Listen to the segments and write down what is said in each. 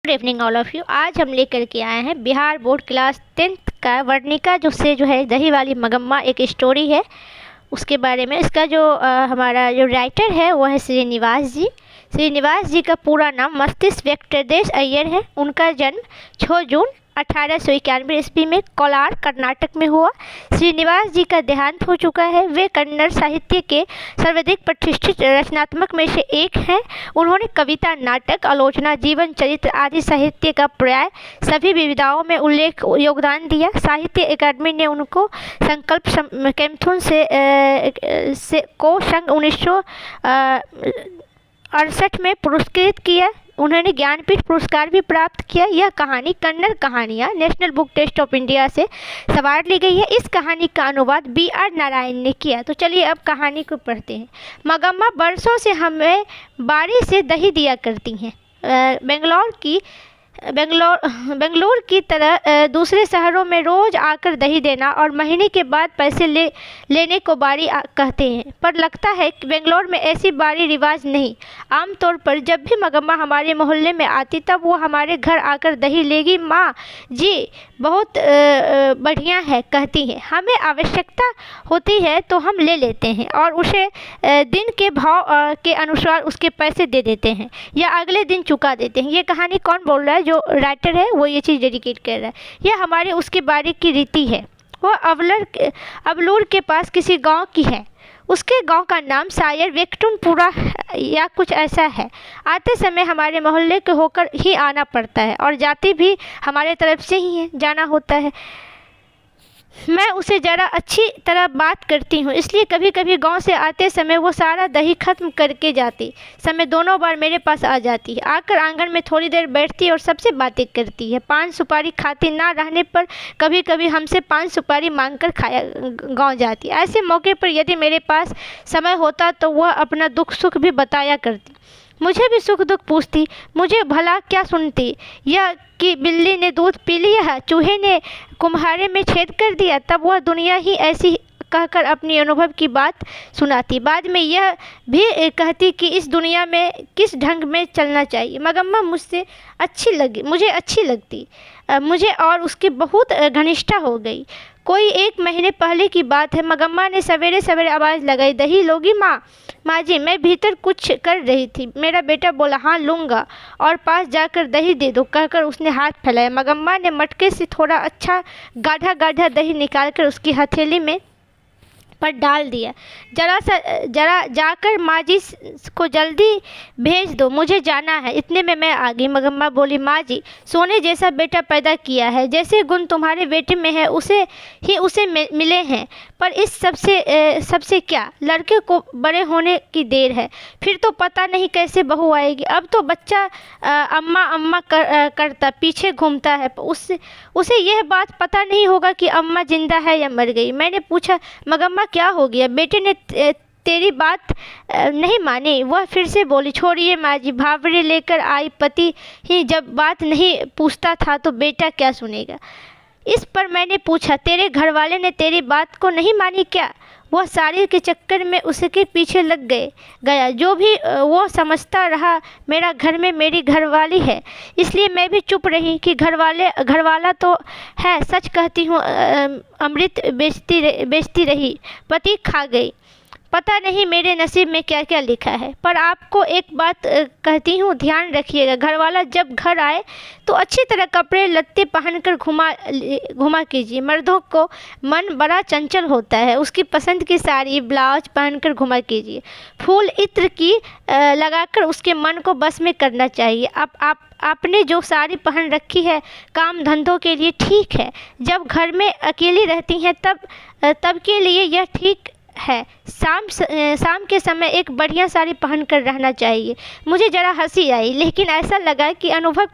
Good evening all of you. आज हम लेकर के आए हैं बिहार बोर्ड क्लास 10th का वर्णिका जो है दही वाली मगम्मा एक स्टोरी है उसके बारे में। इसका हमारा जो राइटर है वो है श्रीनिवास जी। श्रीनिवास जी का पूरा नाम मस्तिष्क वेंकटेश अय्यर है। उनका जन्म 6 जून 1891 ईस्वी में कोलार कर्नाटक में हुआ। श्रीनिवास जी का देहांत हो चुका है। वे कन्नड़ साहित्य के सर्वाधिक प्रतिष्ठित रचनात्मक में से एक हैं। उन्होंने कविता, नाटक, आलोचना, जीवन चरित्र आदि साहित्य का प्राय सभी विविधाओं में उल्लेख योगदान दिया। साहित्य अकादमी ने उनको संकल्प कैमथून से को संघ 1968 में पुरस्कृत किया। उन्होंने ज्ञानपीठ पुरस्कार भी प्राप्त किया। यह कहानी कन्नड़ कहानियाँ national book trust of India से सवार ली गई है। इस कहानी का अनुवाद B.R. नारायण ने किया। तो चलिए अब कहानी को पढ़ते हैं। मगम्मा बरसों से हमें बारी से दही दिया करती हैं। बेंगलोर की तरह दूसरे शहरों में रोज़ आकर दही देना और महीने के बाद पैसे लेने को बारी कहते हैं, पर लगता है कि बेंगलोर में ऐसी बारी रिवाज नहीं। आमतौर पर जब भी मगम्मा हमारे मोहल्ले में आती तब वो हमारे घर आकर दही लेगी। माँ जी बहुत बढ़िया है कहती हैं। हमें आवश्यकता होती है तो हम ले लेते हैं और उसे दिन के भाव के अनुसार उसके पैसे दे देते हैं या अगले दिन चुका देते हैं। ये कहानी कौन बोल रहा है? जो राइटर है वो ये चीज़ डेडिकेट कर रहा है। यह हमारे उसके बारे की रीति है। वो अबलूर के पास किसी गांव की है। उसके गांव का नाम शायद वेक्टुनपुरा या कुछ ऐसा है। आते समय हमारे मोहल्ले के होकर ही आना पड़ता है और जाती भी हमारे तरफ से ही जाना होता है। मैं उसे ज़रा अच्छी तरह बात करती हूँ, इसलिए कभी कभी गांव से आते समय वो सारा दही ख़त्म करके जाती समय दोनों बार मेरे पास आ जाती है। आकर आंगन में थोड़ी देर बैठती और सबसे बातें करती है। 5 सुपारी खाती ना रहने पर कभी कभी हमसे 5 सुपारी मांगकर खाया गाँव जाती। ऐसे मौके पर यदि मेरे पास समय होता तो वह अपना दुख सुख भी बताया करती। मुझे भी सुख दुख पूछती। मुझे भला क्या सुनती, यह कि बिल्ली ने दूध पी लिया, चूहे ने कुम्हारे में छेद कर दिया, तब वह दुनिया ही ऐसी कहकर अपनी अनुभव की बात सुनाती। बाद में यह भी कहती कि इस दुनिया में किस ढंग में चलना चाहिए। मगम्मा मुझे अच्छी लगती मुझे और उसकी बहुत घनिष्ठा हो गई। कोई 1 महीने पहले की बात है। मगम्मा ने सवेरे सवेरे आवाज़ लगाई, दही लोगी माँ? माँ जी। मैं भीतर कुछ कर रही थी। मेरा बेटा बोला, हाँ लूँगा और पास जाकर दही दे दो कहकर उसने हाथ फैलाया। मगम्मा ने मटके से थोड़ा अच्छा गाढ़ा दही निकालकर उसकी हथेली में पर डाल दिया। जरा जाकर माँ जी को जल्दी भेज दो, मुझे जाना है। इतने में मैं आ गई। मगम्मा बोली, माँ जी सोने जैसा बेटा पैदा किया है। जैसे गुण तुम्हारे बेटे में है उसे मिले हैं, पर इस सबसे क्या? लड़के को बड़े होने की देर है, फिर तो पता नहीं कैसे बहू आएगी। अब तो बच्चा अम्मा करता पीछे घूमता है। उसे यह बात पता नहीं होगा कि अम्मा जिंदा है या मर गई। मैंने पूछा, मगम्मा क्या हो गया? बेटे ने तेरी बात नहीं मानी। वह फिर से बोली, छोड़िए माँ जी, भावरे लेकर आई पति ही जब बात नहीं पूछता था तो बेटा क्या सुनेगा। इस पर मैंने पूछा, तेरे घरवाले ने तेरी बात को नहीं मानी क्या? वह साड़ी के चक्कर में उसके पीछे लग गया। जो भी वो समझता रहा मेरा घर में मेरी घरवाली है, इसलिए मैं भी चुप रही कि घरवाला तो है। सच कहती हूँ, अमृत बेचती रही, पति खा गई। पता नहीं मेरे नसीब में क्या क्या लिखा है। पर आपको एक बात कहती हूँ, ध्यान रखिएगा। घरवाला जब घर आए तो अच्छी तरह कपड़े लत्ते पहनकर घुमा कीजिए। मर्दों को मन बड़ा चंचल होता है, उसकी पसंद की साड़ी ब्लाउज पहनकर घुमा कीजिए। फूल इत्र की लगाकर उसके मन को बस में करना चाहिए। आपने जो साड़ी पहन रखी है काम धंधों के लिए ठीक है, जब घर में अकेली रहती हैं तब के लिए यह ठीक है। शाम के समय एक बढ़िया साड़ी पहनकर रहना चाहिए। मुझे ज़रा हंसी आई, लेकिन ऐसा लगा कि अनुभव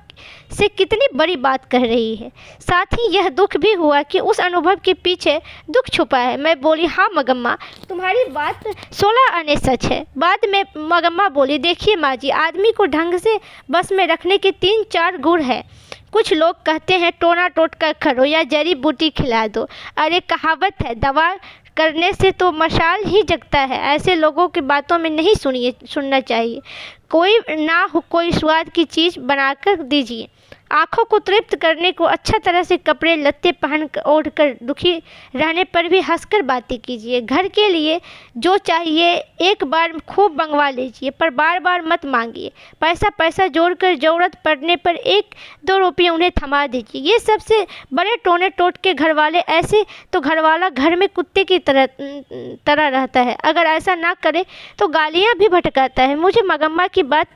से कितनी बड़ी बात कह रही है। साथ ही यह दुख भी हुआ कि उस अनुभव के पीछे दुख छुपा है। मैं बोली, हाँ मगम्मा, तुम्हारी बात 16 आने सच है। बाद में मगम्मा बोली, देखिए माँ जी, आदमी को ढंग से बस में रखने के 3-4 गुण है। कुछ लोग कहते हैं टोना टोटका करो या जड़ी बूटी खिला दो। अरे कहावत है, दवा करने से तो मशाल ही जगता है। ऐसे लोगों की बातों में नहीं सुनना चाहिए। कोई ना हो कोई स्वाद की चीज़ बनाकर दीजिए। आँखों को तृप्त करने को अच्छा तरह से कपड़े लत्ते पहन कर ओढ़ कर दुखी रहने पर भी हंसकर बातें कीजिए। घर के लिए जो चाहिए एक बार खूब मंगवा लीजिए, पर बार बार मत मांगिए। पैसा जोड़कर ज़रूरत पड़ने पर 1-2 रुपये उन्हें थमा दीजिए। ये सबसे बड़े टोने टोटके घर वाले। ऐसे तो घरवाला घर में कुत्ते की तरह रहता है। अगर ऐसा ना करे तो गालियाँ भी भटकाता है। मुझे मगम्मा की बात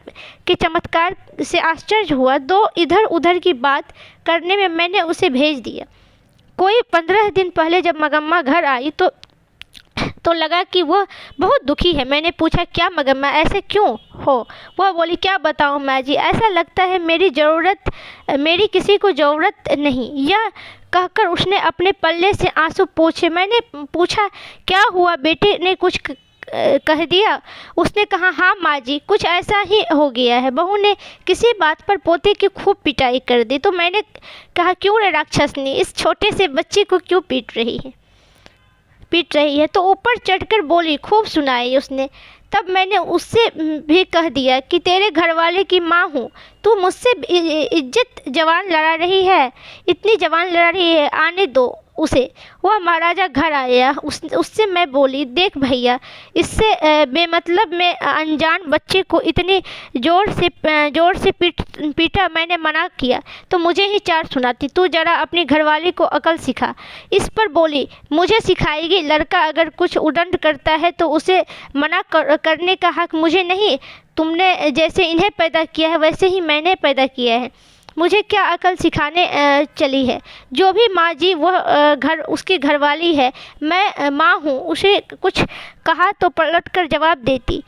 के चमत्कार से आश्चर्य हुआ। 2 इधर उधर की बात करने में मैंने उसे भेज दिया। कोई 15 दिन पहले जब मगम्मा घर आई तो लगा कि वह बहुत दुखी है। मैंने पूछा, क्या मगम्मा ऐसे क्यों हो? वह बोली, क्या बताऊं माँ जी, ऐसा लगता है मेरी किसी को ज़रूरत नहीं। यह कहकर उसने अपने पल्ले से आंसू पोंछे। मैंने पूछा, क्या हुआ, बेटे ने कुछ कह दिया? उसने कहा, हाँ माँ जी, कुछ ऐसा ही हो गया है। बहू ने किसी बात पर पोते की खूब पिटाई कर दी। तो मैंने कहा, क्यों रे राक्षसनी, इस छोटे से बच्चे को क्यों पीट रही है? तो ऊपर चढ़कर बोली, खूब सुनाई उसने। तब मैंने उससे भी कह दिया कि तेरे घरवाले की माँ हूँ, तू मुझसे इतनी जवान लड़ा रही है, आने दो उसे। वह महाराजा घर आया। उससे मैं बोली, देख भैया, इससे बेमतलब में अनजान बच्चे को इतनी जोर से पीटा। मैंने मना किया तो मुझे ही चार सुनाती। तू जरा अपनी घरवाली को अकल सिखा। इस पर बोली, मुझे सिखाएगी? लड़का अगर कुछ उद्दंड करता है तो उसे मना करने का हक मुझे नहीं। तुमने जैसे इन्हें पैदा किया है वैसे ही मैंने पैदा किया है। मुझे क्या अकल सिखाने चली है? जो भी माँ जी, वह उसकी घरवाली है, मैं माँ हूँ। उसे कुछ कहा तो पलट कर जवाब देती।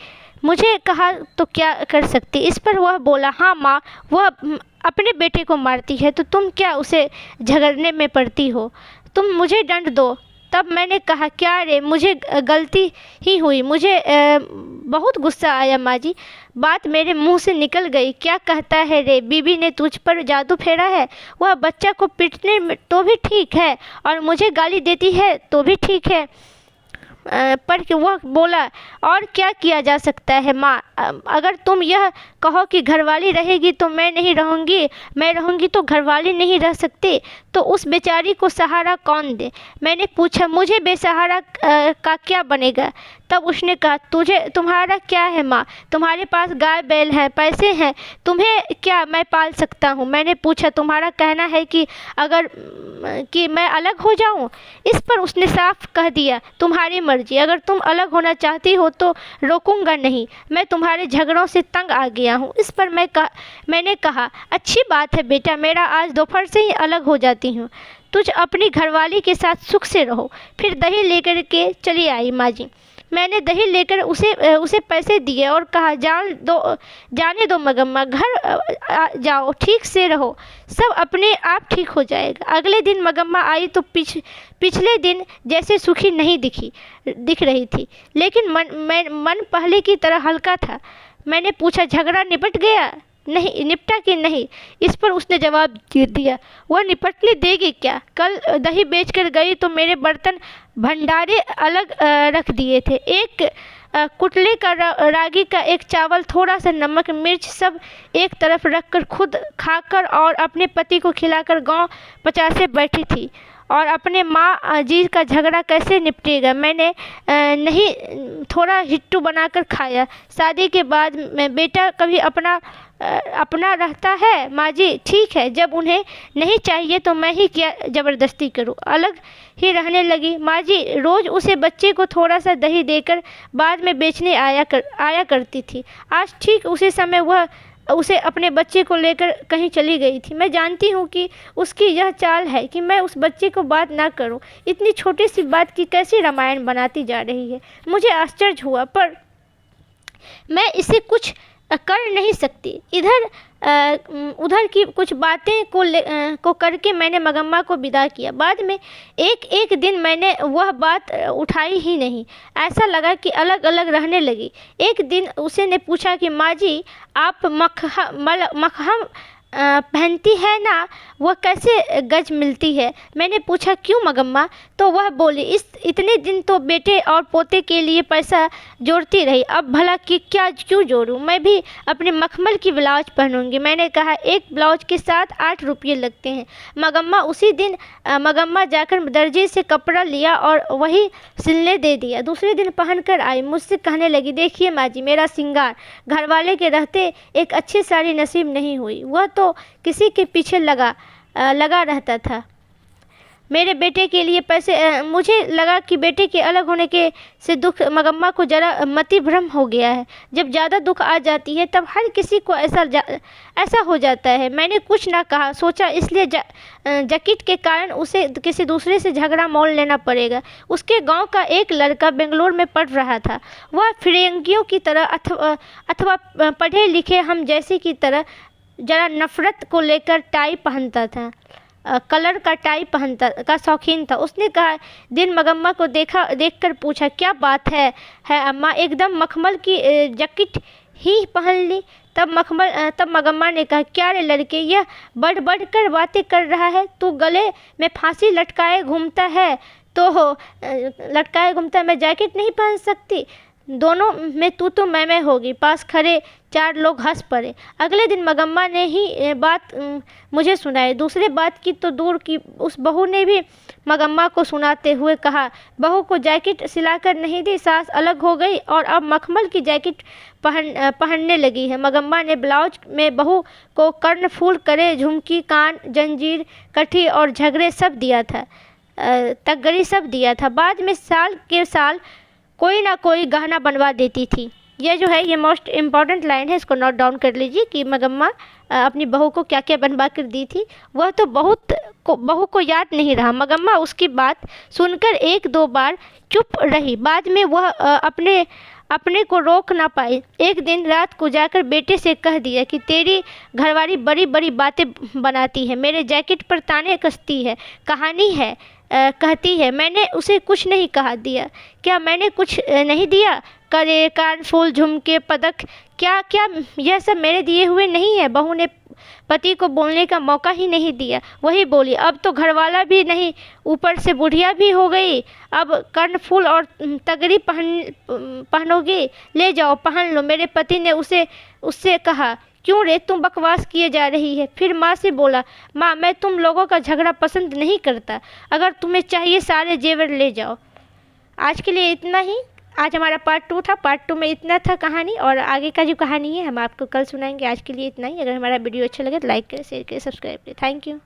मुझे कहा तो क्या कर सकती? इस पर वह बोला, हाँ माँ, वह अपने बेटे को मारती है तो तुम क्या उसे झगड़ने में पड़ती हो? तुम मुझे दंड दो। तब मैंने कहा, क्या रे, मुझे गलती ही हुई। मुझे बहुत गुस्सा आया माँ जी, बात मेरे मुंह से निकल गई। क्या कहता है रे, बीबी ने तुझ पर जादू फेरा है? वह बच्चा को पीटने में तो भी ठीक है और मुझे गाली देती है तो भी ठीक है। पर वह बोला, और क्या किया जा सकता है माँ? अगर तुम यह कहो कि घरवाली रहेगी तो मैं नहीं रहूँगी, मैं रहूँगी तो घरवाली नहीं रह सकती, तो उस बेचारी को सहारा कौन दे? मैंने पूछा, मुझे बेसहारा का क्या बनेगा? तब उसने कहा, तुम्हारा क्या है माँ? तुम्हारे पास गाय बैल हैं, पैसे हैं, तुम्हें क्या मैं पाल सकता हूँ? मैंने पूछा, तुम्हारा कहना है कि मैं अलग हो जाऊँ? इस पर उसने साफ कह दिया, तुम्हारी मर्जी। अगर तुम अलग होना चाहती हो तो रोकूंगा नहीं। मैं तुम्हारे झगड़ों से तंग आ गया हूँ। इस पर मैंने कहा, अच्छी बात है बेटा, मेरा आज दोपहर से ही अलग हो जाती हूँ। तुझ अपनी घरवाली के साथ सुख से रहो। फिर दही लेकर के चली आई माँ जी। मैंने दही लेकर उसे पैसे दिए और कहा, जाने दो मगम्मा, घर जाओ, ठीक से रहो, सब अपने आप ठीक हो जाएगा। अगले दिन मगम्मा आई तो पिछले दिन जैसे सुखी नहीं दिख रही थी, लेकिन मन पहले की तरह हल्का था। मैंने पूछा, झगड़ा निपटा कि नहीं? इस पर उसने जवाब दिया, वह निपटने देगी क्या? कल दही बेचकर गई तो मेरे बर्तन भंडारे अलग रख दिए थे। एक कुटले का रागी का एक चावल, थोड़ा सा नमक मिर्च सब एक तरफ रखकर खुद खाकर और अपने पति को खिलाकर गांव 50 बैठी थी। और अपने माँ जी का झगड़ा कैसे निपटेगा? मैंने नहीं थोड़ा हिट्टू बनाकर खाया। शादी के बाद बेटा कभी अपना रहता है माँ जी? ठीक है, जब उन्हें नहीं चाहिए तो मैं ही क्या ज़बरदस्ती करूँ? अलग ही रहने लगी माँ जी। रोज़ उसे बच्चे को थोड़ा सा दही देकर बाद में बेचने आया करती थी। आज ठीक उसी समय वह उसे अपने बच्चे को लेकर कहीं चली गई थी। मैं जानती हूँ कि उसकी यह चाल है कि मैं उस बच्चे को बात ना करूँ। इतनी छोटी सी बात की कैसी रामायण बनाती जा रही है। मुझे आश्चर्य हुआ, पर मैं इसे कुछ कर नहीं सकती। उधर की कुछ बातें को करके मैंने मगम्मा को विदा किया। बाद में एक दिन मैंने वह बात उठाई ही नहीं। ऐसा लगा कि अलग अलग रहने लगी। एक दिन उसे ने पूछा कि माँ जी, आप मकहम पहनती है ना? वह कैसे गज मिलती है? मैंने पूछा, क्यों मगम्मा? तो वह बोली, इतने दिन तो बेटे और पोते के लिए पैसा जोड़ती रही, अब भला कि क्या क्यों जोड़ूं? मैं भी अपने मखमल की ब्लाउज पहनूंगी। मैंने कहा, एक ब्लाउज के साथ 8 रुपये लगते हैं मगम्मा। उसी दिन मगम्मा जाकर दर्जी से कपड़ा लिया और वही सिलने दे दिया। दूसरे दिन पहन कर आई, मुझसे कहने लगी, देखिए माँ जी, मेरा सिंगार घरवाले के रहते एक अच्छी साड़ी नसीब नहीं हुई। वह तो किसी के पीछे लगा रहता था। मेरे बेटे के लिए पैसे मुझे लगा कि बेटे के अलग होने के से दुख मगम्मा को जरा मति भ्रम हो गया है। जब ज़्यादा दुख आ जाती है तब हर किसी को ऐसा हो जाता है। मैंने कुछ ना कहा, सोचा इसलिए जैकेट के कारण उसे किसी दूसरे से झगड़ा मोल लेना पड़ेगा। उसके गांव का एक लड़का बेंगलोर में पढ़ रहा था। वह फिरंगियों की तरह अथवा पढ़े लिखे हम जैसे की तरह जरा नफरत को लेकर टाई पहनता था, कलर का टाई पहनता का शौकीन था। उसने कहा, दिन मगम्मा को देखकर पूछा, क्या बात है अम्मा, एकदम मखमल की जैकेट ही पहन ली? तब मगम्मा ने कहा, क्या रे लड़के, यह बढ़ बढ़ कर बातें कर रहा है? तू गले में फांसी लटकाए घूमता है मैं जैकेट नहीं पहन सकती? दोनों में तू तो मैं होगी। पास खड़े 4 लोग हंस पड़े। अगले दिन मगम्मा ने ही बात मुझे सुनाई। दूसरे बात की तो दूर की, उस बहू ने भी मगम्मा को सुनाते हुए कहा, बहू को जैकेट सिलाकर नहीं दी, सास अलग हो गई और अब मखमल की जैकेट पहनने लगी है। मगम्मा ने ब्लाउज में बहू को कर्णफूल करे, झुमकी, कान, जंजीर, कठी और झगड़े सब दिया था, तगड़ी सब दिया था। बाद में साल के साल कोई ना कोई गहना बनवा देती थी। ये जो है, ये मोस्ट इम्पॉर्टेंट लाइन है, इसको नोट डाउन कर लीजिए कि मगम्मा अपनी बहू को क्या क्या बनवा कर दी थी। वह तो बहू को याद नहीं रहा। मगम्मा उसकी बात सुनकर 1-2 बार चुप रही। बाद में वह अपने को रोक ना पाई। एक दिन रात को जाकर बेटे से कह दिया कि तेरी घरवाली बड़ी बड़ी बातें बनाती है, मेरे जैकेट पर ताने कसती है, कहानी है कहती है। मैंने उसे कुछ नहीं कहा दिया। क्या मैंने कुछ नहीं दिया? करे, कान, फूल, झुमके, पदक, क्या क्या यह सब मेरे दिए हुए नहीं है? बहू ने पति को बोलने का मौका ही नहीं दिया। वही बोली, अब तो घरवाला भी नहीं, ऊपर से बुढ़िया भी हो गई, अब कर्णफूल और तगड़ी पहनोगी? ले जाओ पहन लो। मेरे पति ने उससे कहा, क्यों रे, तुम बकवास किए जा रही है? फिर माँ से बोला, माँ, मैं तुम लोगों का झगड़ा पसंद नहीं करता, अगर तुम्हें चाहिए सारे जेवर ले जाओ। आज के लिए इतना ही। आज हमारा पार्ट 2 था। पार्ट 2 में इतना था कहानी, और आगे का जो कहानी है हम आपको कल सुनाएंगे। आज के लिए इतना ही। अगर हमारा वीडियो अच्छा लगे तो लाइक करें, शेयर करें, सब्सक्राइब करें। Thank you.